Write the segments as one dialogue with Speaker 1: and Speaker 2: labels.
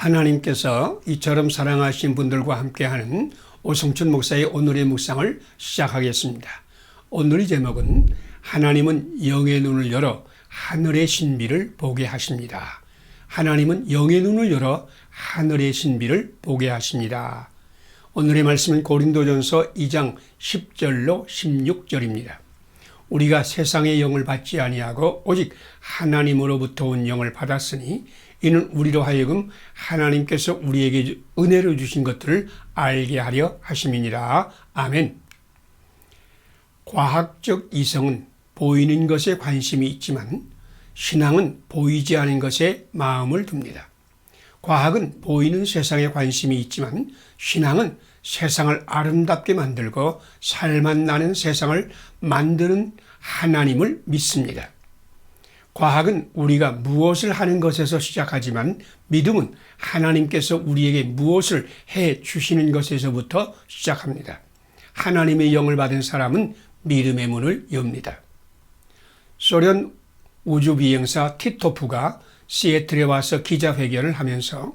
Speaker 1: 하나님께서 이처럼 사랑하신 분들과 함께하는 오성춘 목사의 오늘의 묵상을 시작하겠습니다. 오늘의 제목은 하나님은 영의 눈을 열어 하늘의 신비를 보게 하십니다. 하나님은 영의 눈을 열어 하늘의 신비를 보게 하십니다. 오늘의 말씀은 고린도전서 2장 10절로 16절입니다. 우리가 세상의 영을 받지 아니하고 오직 하나님으로부터 온 영을 받았으니 이는 우리로 하여금 하나님께서 우리에게 은혜로 주신 것들을 알게 하려 하심이니라. 아멘. 과학적 이성은 보이는 것에 관심이 있지만 신앙은 보이지 않은 것에 마음을 둡니다. 과학은 보이는 세상에 관심이 있지만 신앙은 세상을 아름답게 만들고 살맛 나는 세상을 만드는 하나님을 믿습니다. 과학은 우리가 무엇을 하는 것에서 시작하지만 믿음은 하나님께서 우리에게 무엇을 해 주시는 것에서부터 시작합니다. 하나님의 영을 받은 사람은 믿음의 문을 엽니다. 소련 우주비행사 티토프가 시애틀에 와서 기자회견을 하면서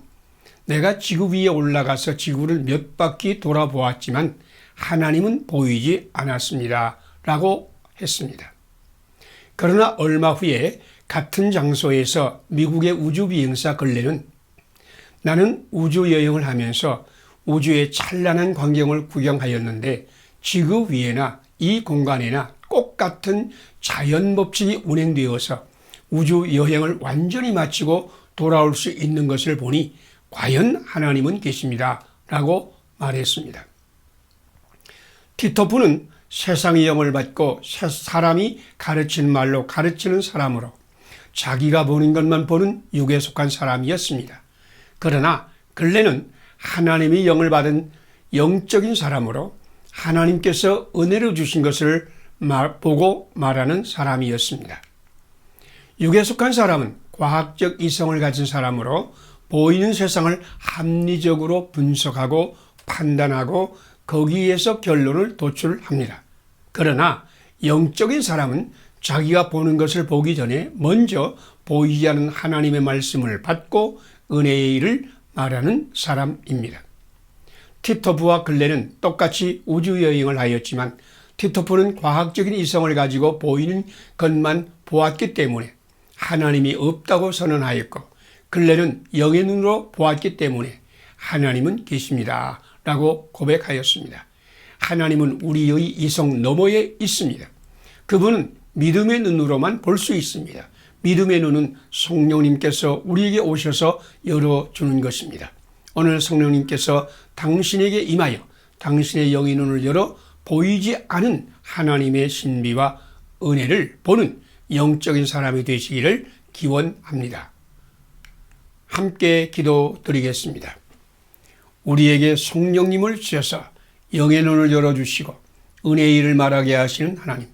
Speaker 1: 내가 지구 위에 올라가서 지구를 몇 바퀴 돌아보았지만 하나님은 보이지 않았습니다. 라고 했습니다. 그러나 얼마 후에 같은 장소에서 미국의 우주비행사 걸레는 나는 우주여행을 하면서 우주의 찬란한 광경을 구경하였는데 지구 위에나 이 공간에나 똑같은 자연법칙이 운행되어서 우주여행을 완전히 마치고 돌아올 수 있는 것을 보니 과연 하나님은 계십니다. 라고 말했습니다. 티토프는 세상의 영을 받고 사람이 가르치는 말로 가르치는 사람으로 자기가 보는 것만 보는 육에 속한 사람이었습니다. 그러나 걸레는 하나님의 영을 받은 영적인 사람으로 하나님께서 은혜로 주신 것을 보고 말하는 사람이었습니다. 육에 속한 사람은 과학적 이성을 가진 사람으로 보이는 세상을 합리적으로 분석하고 판단하고 거기에서 결론을 도출합니다. 그러나 영적인 사람은 자기가 보는 것을 보기 전에 먼저 보이지 않는 하나님의 말씀을 받고 은혜의 일을 말하는 사람입니다. 티토프와 걸레는 똑같이 우주여행을 하였지만 티토프는 과학적인 이성을 가지고 보이는 것만 보았기 때문에 하나님이 없다고 선언하였고 걸레는 영의 눈으로 보았기 때문에 하나님은 계십니다. 라고 고백하였습니다. 하나님은 우리의 이성 너머에 있습니다. 그분은 믿음의 눈으로만 볼 수 있습니다. 믿음의 눈은 성령님께서 우리에게 오셔서 열어주는 것입니다. 오늘 성령님께서 당신에게 임하여 당신의 영의 눈을 열어 보이지 않은 하나님의 신비와 은혜를 보는 영적인 사람이 되시기를 기원합니다. 함께 기도드리겠습니다. 우리에게 성령님을 주셔서 영의 눈을 열어주시고 은혜의 일을 말하게 하시는 하나님.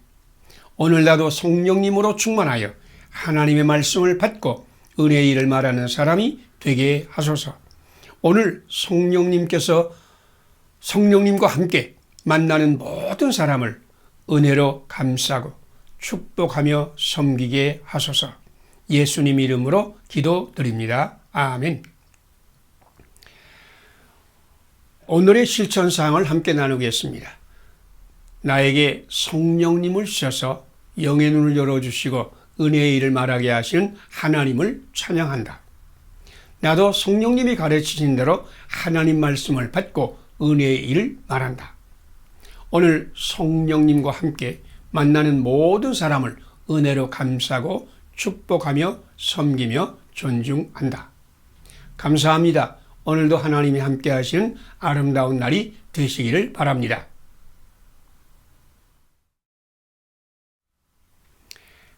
Speaker 1: 오늘 나도 성령님으로 충만하여 하나님의 말씀을 받고 은혜의 일을 말하는 사람이 되게 하소서. 오늘 성령님과 함께 만나는 모든 사람을 은혜로 감싸고 축복하며 섬기게 하소서. 예수님 이름으로 기도드립니다. 아멘. 오늘의 실천사항을 함께 나누겠습니다. 나에게 성령님을 주셔서 영의 눈을 열어주시고 은혜의 일을 말하게 하시는 하나님을 찬양한다. 나도 성령님이 가르치신 대로 하나님 말씀을 받고 은혜의 일을 말한다. 오늘 성령님과 함께 만나는 모든 사람을 은혜로 감싸고 축복하며 섬기며 존중한다. 감사합니다. 오늘도 하나님이 함께 하시는 아름다운 날이 되시기를 바랍니다.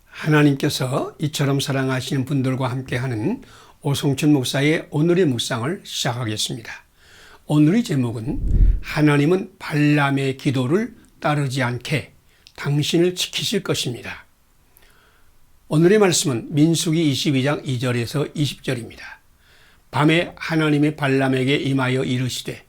Speaker 1: 하나님께서 이처럼 사랑하시는 분들과 함께하는 오성춘 목사의 오늘의 묵상을 시작하겠습니다. 오늘의 제목은 하나님은 발람의 기도를 따르지 않게 당신을 지키실 것입니다. 오늘의 말씀은 민수기 22장 2절에서 20절입니다. 밤에 하나님이 발람에게 임하여 이르시되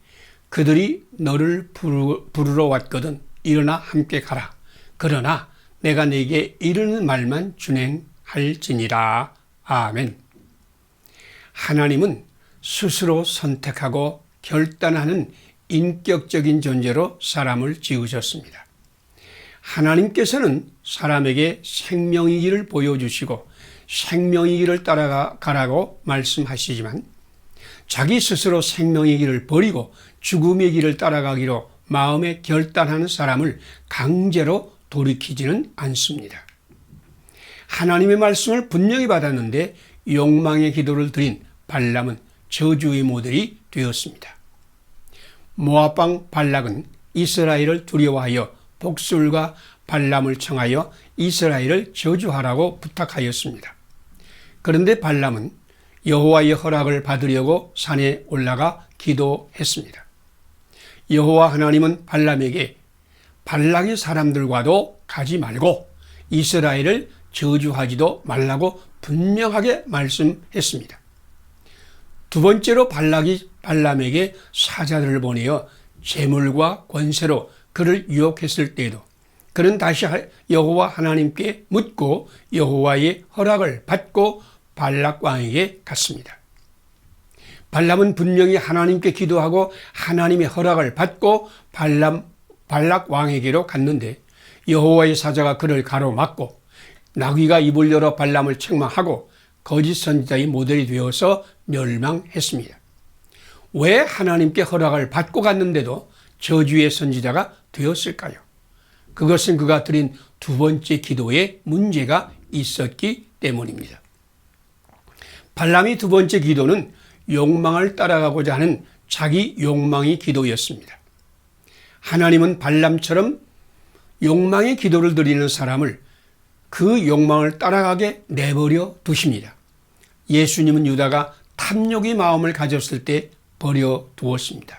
Speaker 1: 그들이 너를 부르러 왔거든 일어나 함께 가라. 그러나 내가 네게 이르는 말만 준행할지니라. 아멘. 하나님은 스스로 선택하고 결단하는 인격적인 존재로 사람을 지으셨습니다. 하나님께서는 사람에게 생명의 길을 보여주시고 생명의 길을 따라가라고 말씀하시지만 자기 스스로 생명의 길을 버리고 죽음의 길을 따라가기로 마음에 결단하는 사람을 강제로 돌이키지는 않습니다. 하나님의 말씀을 분명히 받았는데 욕망의 기도를 드린 발람은 저주의 모델이 되었습니다. 모압 왕 발락은 이스라엘을 두려워하여 복술과 발람을 청하여 이스라엘을 저주하라고 부탁하였습니다. 그런데 발람은 여호와의 허락을 받으려고 산에 올라가 기도했습니다. 여호와 하나님은 발람에게 발락의 사람들과도 가지 말고 이스라엘을 저주하지도 말라고 분명하게 말씀했습니다. 두 번째로 발락이 발람에게 사자들을 보내어 재물과 권세로 그를 유혹했을 때에도 그는 다시 여호와 하나님께 묻고 여호와의 허락을 받고 발락 왕에게 갔습니다. 발람은 분명히 하나님께 기도하고 하나님의 허락을 받고 발락 왕에게로 갔는데 여호와의 사자가 그를 가로막고 나귀가 입을 열어 발람을 책망하고 거짓 선지자의 모델이 되어서 멸망했습니다. 왜 하나님께 허락을 받고 갔는데도 저주의 선지자가 되었을까요? 그것은 그가 드린 두 번째 기도에 문제가 있었기 때문입니다. 발람의 두 번째 기도는 욕망을 따라가고자 하는 자기 욕망의 기도였습니다. 하나님은 발람처럼 욕망의 기도를 드리는 사람을 그 욕망을 따라가게 내버려 두십니다. 예수님은 유다가 탐욕의 마음을 가졌을 때 버려 두었습니다.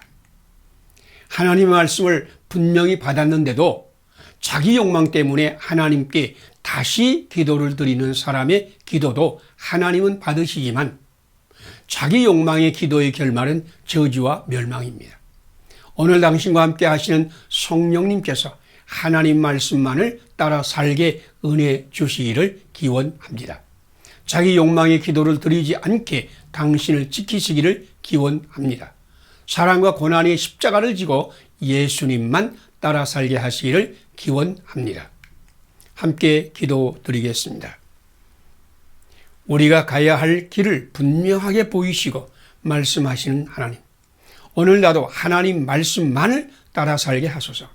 Speaker 1: 하나님의 말씀을 분명히 받았는데도 자기 욕망 때문에 하나님께 다시 기도를 드리는 사람의 기도도 하나님은 받으시지만 자기 욕망의 기도의 결말은 저주와 멸망입니다. 오늘 당신과 함께 하시는 성령님께서 하나님 말씀만을 따라 살게 은혜 주시기를 기원합니다. 자기 욕망의 기도를 드리지 않게 당신을 지키시기를 기원합니다. 사랑과 고난의 십자가를 지고 예수님만 따라 살게 하시기를 기원합니다. 함께 기도드리겠습니다. 우리가 가야 할 길을 분명하게 보이시고 말씀하시는 하나님, 오늘 나도 하나님 말씀만을 따라 살게 하소서.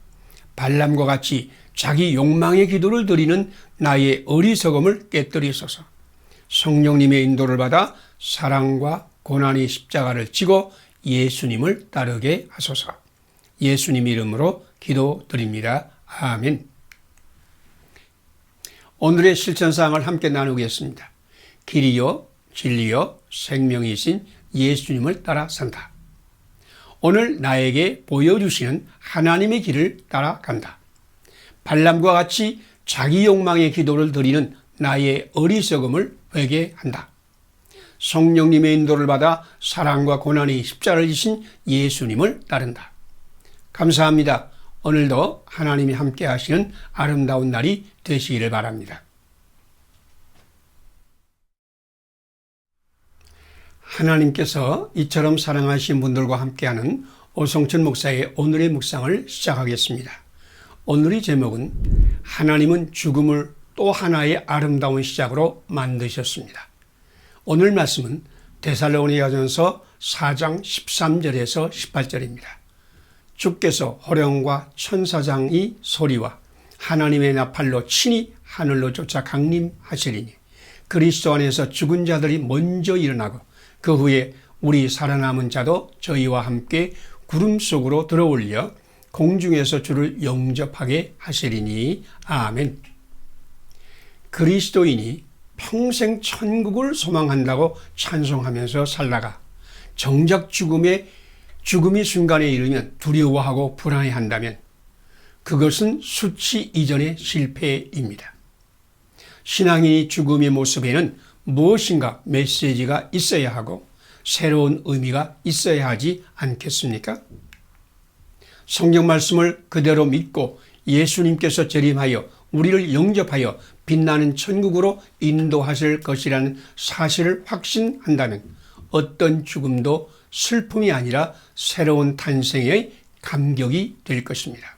Speaker 1: 발람과 같이 자기 욕망의 기도를 드리는 나의 어리석음을 깨뜨리소서. 성령님의 인도를 받아 사랑과 고난의 십자가를 지고 예수님을 따르게 하소서. 예수님 이름으로 기도드립니다. 아멘. 오늘의 실천사항을 함께 나누겠습니다. 길이요 진리요 생명이신 예수님을 따라 산다. 오늘 나에게 보여주시는 하나님의 길을 따라간다. 발람과 같이 자기 욕망의 기도를 드리는 나의 어리석음을 회개한다. 성령님의 인도를 받아 사랑과 고난의 십자가를 지신 예수님을 따른다. 감사합니다. 오늘도 하나님이 함께 하시는 아름다운 날이 되시기를 바랍니다. 하나님께서 이처럼 사랑하신 분들과 함께하는 오성천 목사의 오늘의 묵상을 시작하겠습니다. 오늘의 제목은 하나님은 죽음을 또 하나의 아름다운 시작으로 만드셨습니다. 오늘 말씀은 데살로니가전서 4장 13절에서 18절입니다. 주께서 호령과 천사장의 소리와 하나님의 나팔로 친히 하늘로 쫓아 강림하시리니 그리스도 안에서 죽은 자들이 먼저 일어나고 그 후에 우리 살아남은 자도 저희와 함께 구름 속으로 들어올려 공중에서 주를 영접하게 하시리니 아멘. 그리스도인이 평생 천국을 소망한다고 찬송하면서 살다가 정작 죽음의 순간에 이르면 두려워하고 불안해한다면 그것은 수치 이전의 실패입니다. 신앙인이 죽음의 모습에는 무엇인가 메시지가 있어야 하고 새로운 의미가 있어야 하지 않겠습니까? 성경 말씀을 그대로 믿고 예수님께서 재림하여 우리를 영접하여 빛나는 천국으로 인도하실 것이라는 사실을 확신한다면 어떤 죽음도 슬픔이 아니라 새로운 탄생의 감격이 될 것입니다.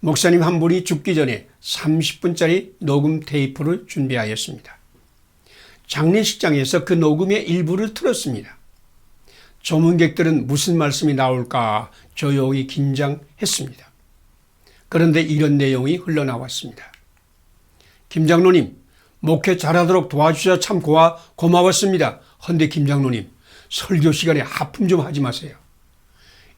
Speaker 1: 목사님 한 분이 죽기 전에 30분짜리 녹음 테이프를 준비하였습니다. 장례식장에서 그 녹음의 일부를 틀었습니다. 조문객들은 무슨 말씀이 나올까 조용히 긴장했습니다. 그런데 이런 내용이 흘러나왔습니다. 김 장로님, 목회 잘하도록 도와주셔서 참 고마웠습니다. 헌데 김 장로님, 설교 시간에 하품 좀 하지 마세요.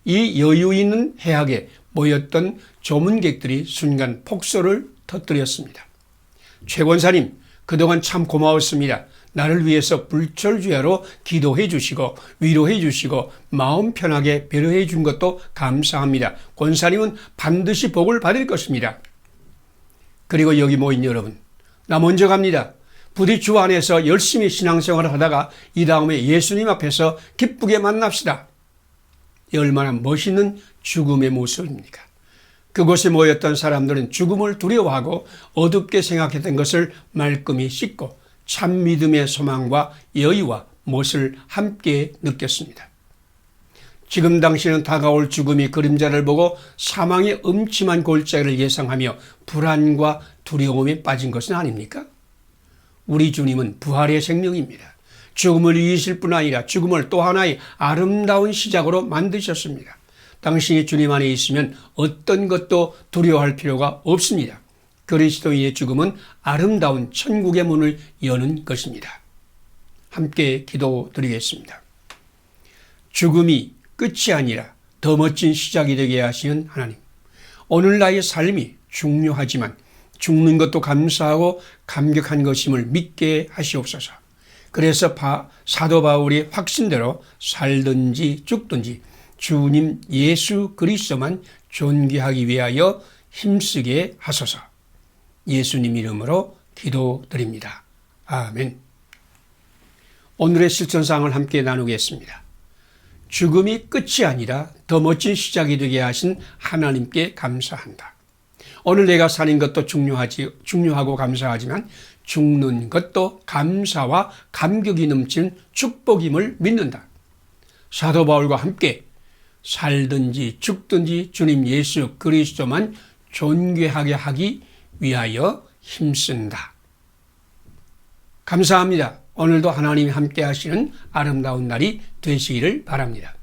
Speaker 1: 이 여유 있는 해학에 모였던 조문객들이 순간 폭소를 터뜨렸습니다. 최 권사님, 그동안 참 고마웠습니다. 나를 위해서 불철주야로 기도해 주시고 위로해 주시고 마음 편하게 배려해 준 것도 감사합니다. 권사님은 반드시 복을 받을 것입니다. 그리고 여기 모인 여러분, 나 먼저 갑니다. 부디 주 안에서 열심히 신앙생활을 하다가 이 다음에 예수님 앞에서 기쁘게 만납시다. 이 얼마나 멋있는 죽음의 모습입니까? 그곳에 모였던 사람들은 죽음을 두려워하고 어둡게 생각했던 것을 말끔히 씻고 참 믿음의 소망과 여유와 멋을 함께 느꼈습니다. 지금 당신은 다가올 죽음의 그림자를 보고 사망의 음침한 골짜기를 예상하며 불안과 두려움에 빠진 것은 아닙니까? 우리 주님은 부활의 생명입니다. 죽음을 이기실 뿐 아니라 죽음을 또 하나의 아름다운 시작으로 만드셨습니다. 당신이 주님 안에 있으면 어떤 것도 두려워할 필요가 없습니다. 그리스도인의 죽음은 아름다운 천국의 문을 여는 것입니다. 함께 기도드리겠습니다. 죽음이 끝이 아니라 더 멋진 시작이 되게 하시는 하나님, 오늘 나의 삶이 중요하지만 죽는 것도 감사하고 감격한 것임을 믿게 하시옵소서. 그래서 사도 바울의 확신대로 살든지 죽든지 주님 예수 그리스도만 존귀하기 위하여 힘쓰게 하소서. 예수님 이름으로 기도드립니다. 아멘. 오늘의 실천사항을 함께 나누겠습니다. 죽음이 끝이 아니라 더 멋진 시작이 되게 하신 하나님께 감사한다. 오늘 내가 사는 것도 중요하고 감사하지만 죽는 것도 감사와 감격이 넘치는 축복임을 믿는다. 사도 바울과 함께 살든지 죽든지 주님 예수 그리스도만 존귀하게 하기 위하여 힘쓴다. 감사합니다. 오늘도 하나님이 함께 하시는 아름다운 날이 되시기를 바랍니다.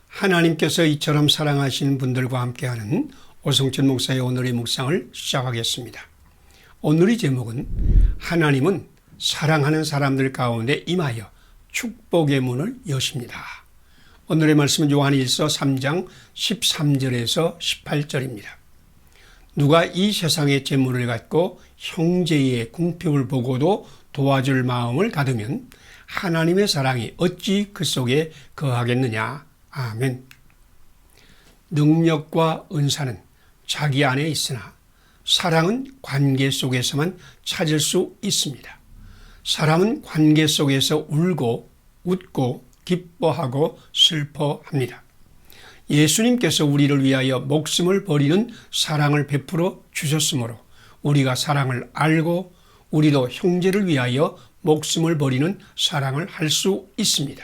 Speaker 1: 하나님께서 이처럼 사랑하시는 분들과 함께하는 오성천 목사의 오늘의 묵상을 시작하겠습니다. 오늘의 제목은 하나님은 사랑하는 사람들 가운데 임하여 축복의 문을 여십니다. 오늘의 말씀은 요한일서 3장 13절에서 18절입니다. 누가 이 세상의 재물을 갖고 형제의 궁핍을 보고도 도와줄 마음을 가두면 하나님의 사랑이 어찌 그 속에 거하겠느냐. 아멘. 능력과 은사는 자기 안에 있으나 사랑은 관계 속에서만 찾을 수 있습니다. 사람은 관계 속에서 울고 웃고 기뻐하고 슬퍼합니다. 예수님께서 우리를 위하여 목숨을 버리는 사랑을 베풀어 주셨으므로 우리가 사랑을 알고 우리도 형제를 위하여 목숨을 버리는 사랑을 할 수 있습니다.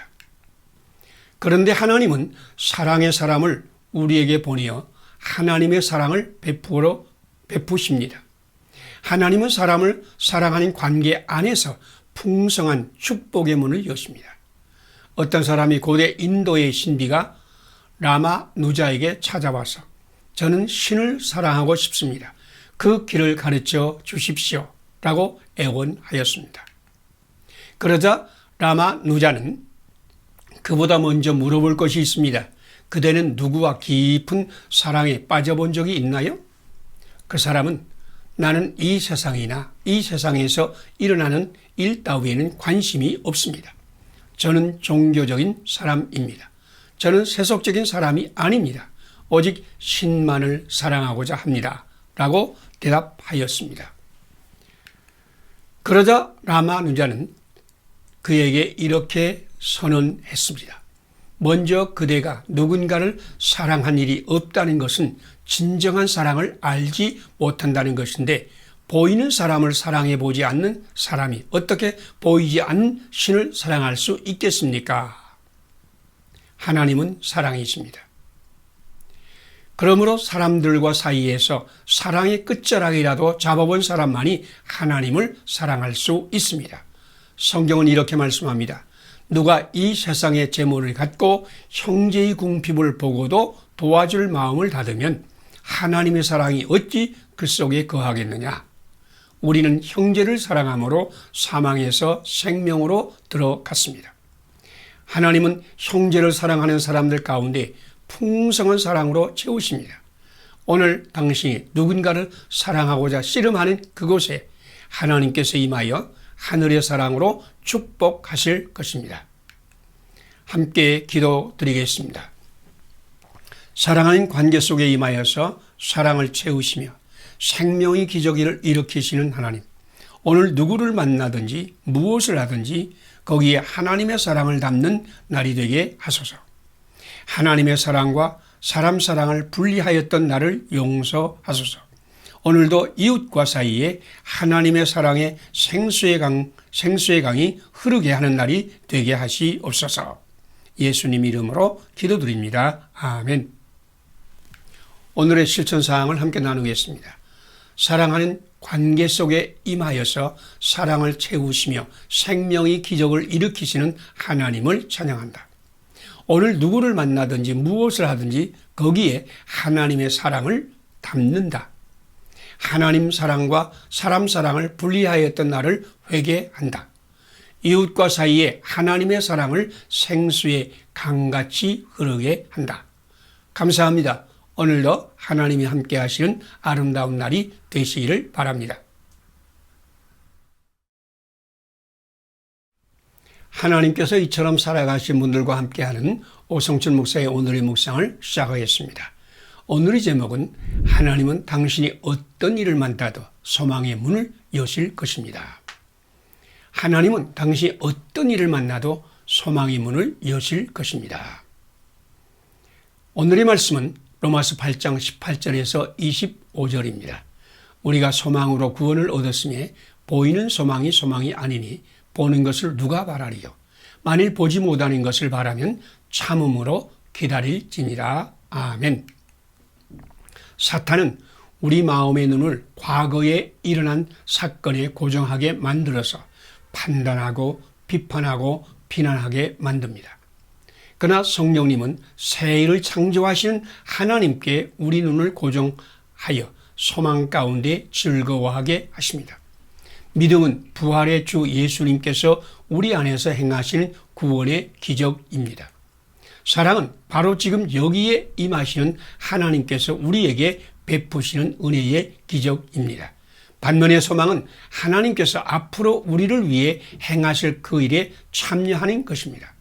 Speaker 1: 그런데 하나님은 사랑의 사람을 우리에게 보내어 하나님의 사랑을 베푸십니다. 하나님은 사람을 사랑하는 관계 안에서 풍성한 축복의 문을 여십니다. 어떤 사람이 고대 인도의 신비가 라마누자에게 찾아와서 저는 신을 사랑하고 싶습니다. 그 길을 가르쳐 주십시오. 라고 애원하였습니다. 그러자 라마누자는 그보다 먼저 물어볼 것이 있습니다. 그대는 누구와 깊은 사랑에 빠져본 적이 있나요? 그 사람은 나는 이 세상이나 이 세상에서 일어나는 일 따위에는 관심이 없습니다. 저는 종교적인 사람입니다. 저는 세속적인 사람이 아닙니다. 오직 신만을 사랑하고자 합니다. 라고 대답하였습니다. 그러자 라마누자는 그에게 이렇게 선언했습니다. 먼저 그대가 누군가를 사랑한 일이 없다는 것은 진정한 사랑을 알지 못한다는 것인데 보이는 사람을 사랑해 보지 않는 사람이 어떻게 보이지 않는 신을 사랑할 수 있겠습니까? 하나님은 사랑이십니다. 그러므로 사람들과 사이에서 사랑의 끝자락이라도 잡아본 사람만이 하나님을 사랑할 수 있습니다. 성경은 이렇게 말씀합니다. 누가 이 세상의 재물을 갖고 형제의 궁핍을 보고도 도와줄 마음을 닫으면 하나님의 사랑이 어찌 그 속에 거하겠느냐. 우리는 형제를 사랑함으로 사망에서 생명으로 들어갔습니다. 하나님은 형제를 사랑하는 사람들 가운데 풍성한 사랑으로 채우십니다. 오늘 당신이 누군가를 사랑하고자 씨름하는 그곳에 하나님께서 임하여 하늘의 사랑으로 축복하실 것입니다. 함께 기도드리겠습니다. 사랑하는 관계 속에 임하여서 사랑을 채우시며 생명의 기적을 일으키시는 하나님, 오늘 누구를 만나든지 무엇을 하든지 거기에 하나님의 사랑을 담는 날이 되게 하소서. 하나님의 사랑과 사람 사랑을 분리하였던 나를 용서하소서. 오늘도 이웃과 사이에 하나님의 사랑의 생수의 강이 흐르게 하는 날이 되게 하시옵소서. 예수님 이름으로 기도드립니다. 아멘. 오늘의 실천사항을 함께 나누겠습니다. 사랑하는 관계 속에 임하여서 사랑을 채우시며 생명의 기적을 일으키시는 하나님을 찬양한다. 오늘 누구를 만나든지 무엇을 하든지 거기에 하나님의 사랑을 담는다. 하나님 사랑과 사람 사랑을 분리하였던 나를 회개한다. 이웃과 사이에 하나님의 사랑을 생수의 강같이 흐르게 한다. 감사합니다. 오늘도 하나님이 함께 하시는 아름다운 날이 되시기를 바랍니다. 하나님께서 이처럼 살아가신 분들과 함께하는 오성춘 목사의 오늘의 묵상을 시작하겠습니다. 오늘의 제목은 하나님은 당신이 어떤 일을 만나도 소망의 문을 여실 것입니다. 하나님은 당신이 어떤 일을 만나도 소망의 문을 여실 것입니다. 오늘의 말씀은 로마서 8장 18절에서 25절입니다. 우리가 소망으로 구원을 얻었으니 보이는 소망이 아니니 보는 것을 누가 바라리요. 만일 보지 못하는 것을 바라면 참음으로 기다릴지니라. 아멘. 사탄은 우리 마음의 눈을 과거에 일어난 사건에 고정하게 만들어서 판단하고 비판하고 비난하게 만듭니다. 그러나 성령님은 새 일을 창조하시는 하나님께 우리 눈을 고정하여 소망 가운데 즐거워하게 하십니다. 믿음은 부활의 주 예수님께서 우리 안에서 행하시는 구원의 기적입니다. 사랑은 바로 지금 여기에 임하시는 하나님께서 우리에게 베푸시는 은혜의 기적입니다. 반면에 소망은 하나님께서 앞으로 우리를 위해 행하실 그 일에 참여하는 것입니다.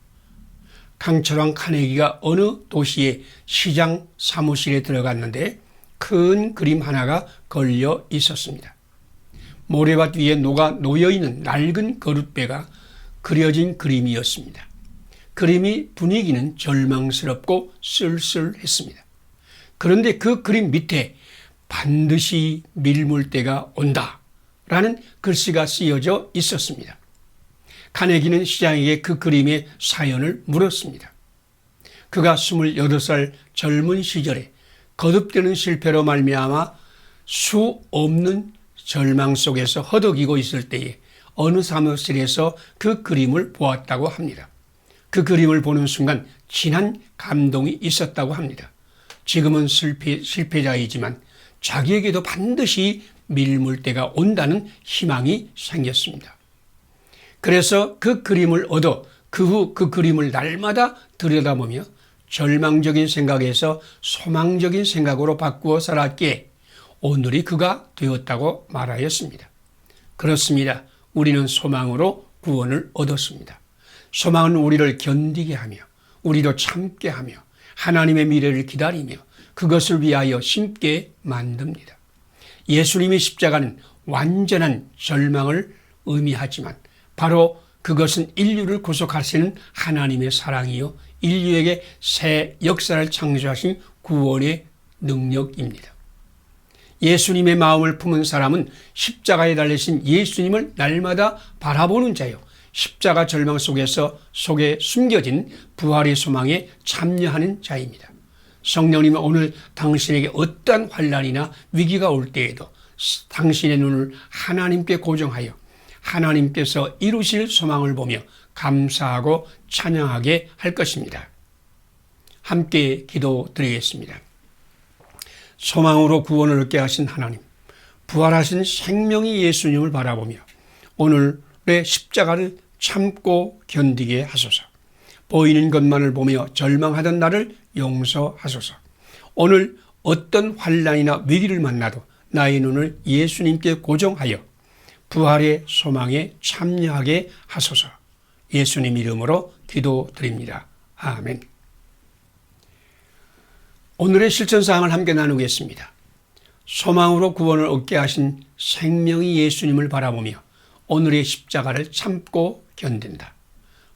Speaker 1: 강철왕 카네기가 어느 도시의 시장 사무실에 들어갔는데 큰 그림 하나가 걸려 있었습니다. 모래밭 위에 놓여있는 낡은 거룻배가 그려진 그림이었습니다. 그림이 분위기는 절망스럽고 쓸쓸했습니다. 그런데 그 그림 밑에 반드시 밀물 때가 온다 라는 글씨가 쓰여져 있었습니다. 카네기는 시장에게 그 그림의 사연을 물었습니다. 그가 28살 젊은 시절에 거듭되는 실패로 말미암아 수 없는 절망 속에서 허덕이고 있을 때에 어느 사무실에서 그 그림을 보았다고 합니다. 그 그림을 보는 순간 진한 감동이 있었다고 합니다. 지금은 실패자이지만 자기에게도 반드시 밀물 때가 온다는 희망이 생겼습니다. 그래서 그 그림을 얻어 그 후 그 그림을 날마다 들여다보며 절망적인 생각에서 소망적인 생각으로 바꾸어 살았기에 오늘이 그가 되었다고 말하였습니다. 그렇습니다. 우리는 소망으로 구원을 얻었습니다. 소망은 우리를 견디게 하며 우리도 참게 하며 하나님의 미래를 기다리며 그것을 위하여 심게 만듭니다. 예수님의 십자가는 완전한 절망을 의미하지만 바로 그것은 인류를 구속하시는 하나님의 사랑이요 인류에게 새 역사를 창조하신 구원의 능력입니다. 예수님의 마음을 품은 사람은 십자가에 달리신 예수님을 날마다 바라보는 자요, 십자가 절망 속에 숨겨진 부활의 소망에 참여하는 자입니다. 성령님은 오늘 당신에게 어떠한 환난이나 위기가 올 때에도 당신의 눈을 하나님께 고정하여 하나님께서 이루실 소망을 보며 감사하고 찬양하게 할 것입니다. 함께 기도드리겠습니다. 소망으로 구원을 얻게 하신 하나님, 부활하신 생명의 예수님을 바라보며 오늘의 십자가를 참고 견디게 하소서. 보이는 것만을 보며 절망하던 나를 용서하소서. 오늘 어떤 환난이나 위기를 만나도 나의 눈을 예수님께 고정하여 부활의 소망에 참여하게 하소서. 예수님 이름으로 기도드립니다. 아멘. 오늘의 실천사항을 함께 나누겠습니다. 소망으로 구원을 얻게 하신 생명의 예수님을 바라보며 오늘의 십자가를 참고 견딘다.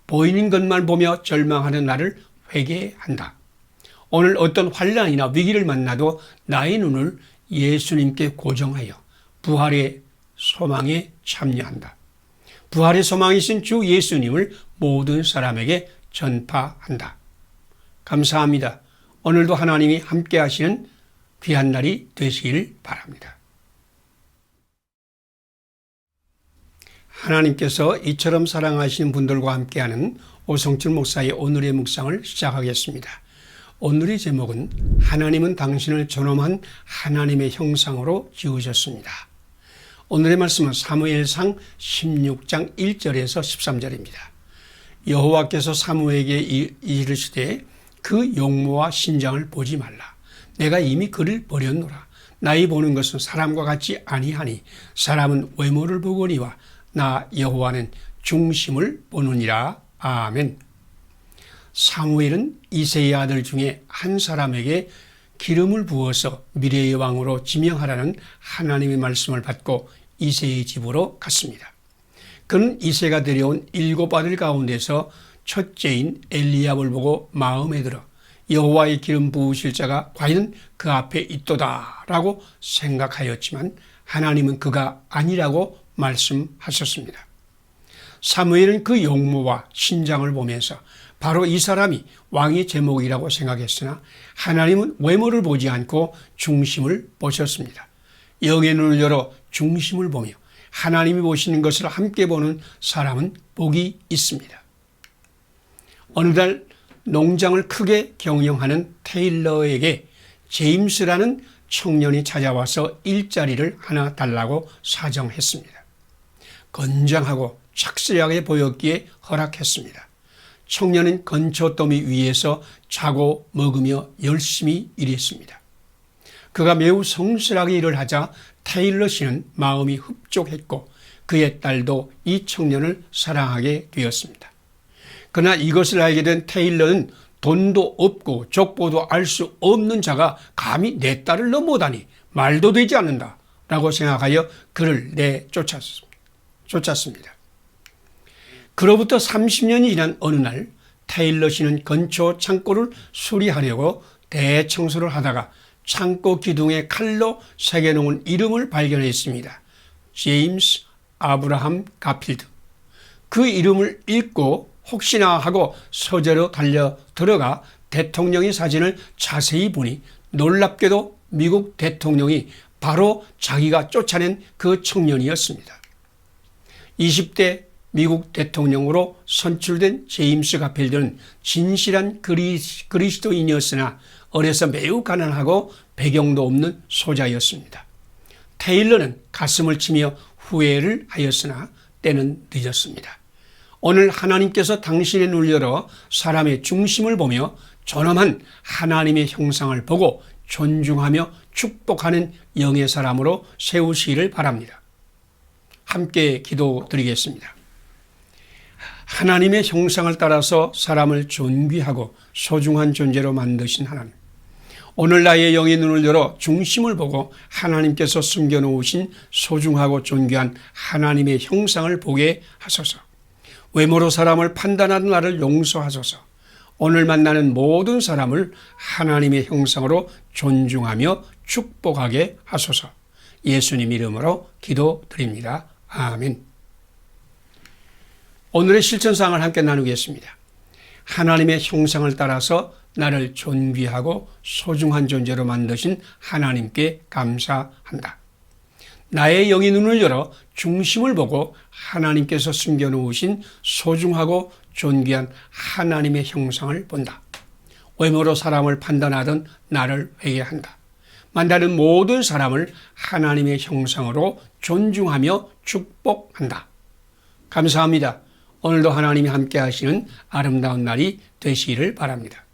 Speaker 1: 보이는 것만 보며 절망하는 나를 회개한다. 오늘 어떤 환난이나 위기를 만나도 나의 눈을 예수님께 고정하여 부활의 소망에 참여한다. 부활의 소망이신 주 예수님을 모든 사람에게 전파한다. 감사합니다. 오늘도 하나님이 함께 하시는 귀한 날이 되시길 바랍니다. 하나님께서 이처럼 사랑하시는 분들과 함께하는 오성철 목사의 오늘의 묵상을 시작하겠습니다. 오늘의 제목은 하나님은 당신을 존엄한 하나님의 형상으로 지으셨습니다. 오늘의 말씀은 사무엘상 16장 1절에서 13절입니다. 여호와께서 사무엘에게 이르시되 그 용모와 신장을 보지 말라. 내가 이미 그를 버렸노라. 나의 보는 것은 사람과 같지 아니하니 사람은 외모를 보거니와 나 여호와는 중심을 보느니라. 아멘. 사무엘은 이새의 아들 중에 한 사람에게 기름을 부어서 미래의 왕으로 지명하라는 하나님의 말씀을 받고 이새의 집으로 갔습니다. 그는 이새가 데려온 7 아들 가운데서 첫째인 엘리압을 보고 마음에 들어 여호와의 기름 부으실 자가 과연 그 앞에 있도다라고 생각하였지만 하나님은 그가 아니라고 말씀하셨습니다. 사무엘은 그 용모와 신장을 보면서 바로 이 사람이 왕의 제목이라고 생각했으나 하나님은 외모를 보지 않고 중심을 보셨습니다. 영의 눈을 열어 중심을 보며 하나님이 보시는 것을 함께 보는 사람은 복이 있습니다. 어느 날 농장을 크게 경영하는 테일러에게 제임스라는 청년이 찾아와서 일자리를 하나 달라고 사정했습니다. 건장하고 착실하게 보였기에 허락했습니다. 청년은 건초더미 위에서 자고 먹으며 열심히 일했습니다. 그가 매우 성실하게 일을 하자 테일러 씨는 마음이 흡족했고 그의 딸도 이 청년을 사랑하게 되었습니다. 그러나 이것을 알게 된 테일러는 돈도 없고 족보도 알 수 없는 자가 감히 내 딸을 넘보다니 말도 되지 않는다 라고 생각하여 그를 쫓았습니다. 그로부터 30년이 지난 어느 날 테일러 씨는 건초 창고를 수리하려고 대청소를 하다가 창고 기둥에 칼로 새겨놓은 이름을 발견했습니다. 제임스 아브라함 가필드. 그 이름을 읽고 혹시나 하고 서재로 달려 들어가 대통령의 사진을 자세히 보니 놀랍게도 미국 대통령이 바로 자기가 쫓아낸 그 청년이었습니다. 20대 미국 대통령으로 선출된 제임스 가필드는 진실한 그리스도인이었으나 어려서 매우 가난하고 배경도 없는 소자였습니다. 테일러는 가슴을 치며 후회를 하였으나 때는 늦었습니다. 오늘 하나님께서 당신의 눈을 열어 사람의 중심을 보며 존엄한 하나님의 형상을 보고 존중하며 축복하는 영의 사람으로 세우시기를 바랍니다. 함께 기도드리겠습니다. 하나님의 형상을 따라서 사람을 존귀하고 소중한 존재로 만드신 하나님. 오늘 나의 영의 눈을 열어 중심을 보고 하나님께서 숨겨놓으신 소중하고 존귀한 하나님의 형상을 보게 하소서. 외모로 사람을 판단하는 나를 용서하소서. 오늘 만나는 모든 사람을 하나님의 형상으로 존중하며 축복하게 하소서. 예수님 이름으로 기도드립니다. 아멘. 오늘의 실천사항을 함께 나누겠습니다. 하나님의 형상을 따라서 나를 존귀하고 소중한 존재로 만드신 하나님께 감사한다. 나의 영의 눈을 열어 중심을 보고 하나님께서 숨겨놓으신 소중하고 존귀한 하나님의 형상을 본다. 외모로 사람을 판단하던 나를 회개한다. 만나는 모든 사람을 하나님의 형상으로 존중하며 축복한다. 감사합니다. 오늘도 하나님이 함께 하시는 아름다운 날이 되시기를 바랍니다.